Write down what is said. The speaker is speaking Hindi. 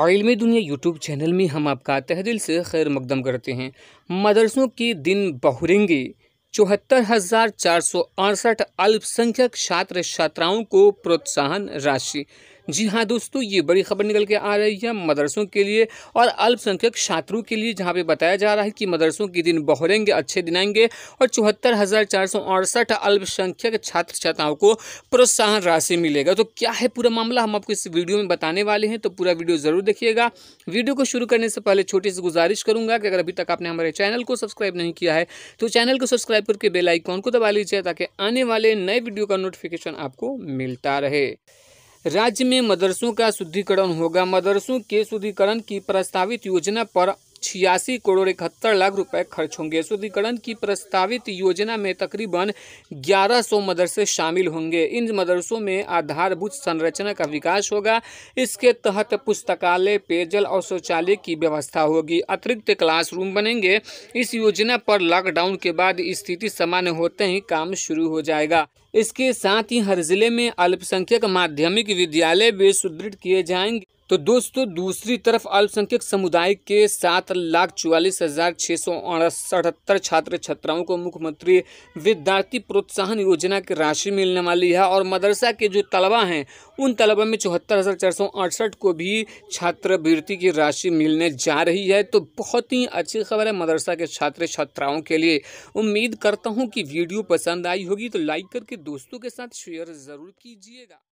और इल्मी दुनिया यूट्यूब चैनल में हम आपका तहे दिल से खैर मकदम करते हैं। मदरसों के दिन बहुरेंगे। 74,468 अल्पसंख्यक छात्र छात्राओं को प्रोत्साहन राशि। जी हाँ दोस्तों, ये बड़ी खबर निकल के आ रही है मदरसों के लिए और अल्पसंख्यक छात्रों के लिए, जहाँ पे बताया जा रहा है कि मदरसों के दिन बहुरेंगे, अच्छे दिन आएंगे और 74,468 अल्पसंख्यक छात्र छात्राओं को प्रोत्साहन राशि मिलेगा। तो क्या है पूरा मामला, हम आपको इस वीडियो में बताने वाले हैं, तो पूरा वीडियो जरूर देखिएगा। वीडियो को शुरू करने से पहले छोटी सी गुजारिश करूंगा कि अगर अभी तक आपने हमारे चैनल को सब्सक्राइब नहीं किया है तो चैनल को सब्सक्राइब करके बेल आइकॉन को दबा लीजिए ताकि आने वाले नए वीडियो का नोटिफिकेशन आपको मिलता रहे। राज्य में मदरसों का शुद्धिकरण होगा। मदरसों के शुद्धिकरण की प्रस्तावित योजना पर 86,71,00,000 रुपए खर्च होंगे। शुद्धिकरण की प्रस्तावित योजना में तकरीबन 1100 मदरसे शामिल होंगे। इन मदरसों में आधारभूत संरचना का विकास होगा। इसके तहत पुस्तकालय, पेयजल और शौचालय की व्यवस्था होगी। अतिरिक्त क्लासरूम बनेंगे। इस योजना पर लॉकडाउन के बाद स्थिति सामान्य होते ही काम शुरू हो जाएगा। इसके साथ ही हर जिले में अल्पसंख्यक माध्यमिक विद्यालय भी सुदृढ़ किए जाएंगे। तो दोस्तों, दूसरी तरफ अल्पसंख्यक समुदाय के 7,44,678 छात्र छात्राओं को मुख्यमंत्री विद्यार्थी प्रोत्साहन योजना की राशि मिलने वाली है और मदरसा के जो तलबा हैं उन तलबा में 74,468 को भी छात्रवृत्ति की राशि मिलने जा रही है। तो बहुत ही अच्छी खबर है मदरसा के छात्र छात्राओं के लिए। उम्मीद करता हूँ कि वीडियो पसंद आई होगी, तो लाइक करके दोस्तों के साथ शेयर ज़रूर कीजिएगा।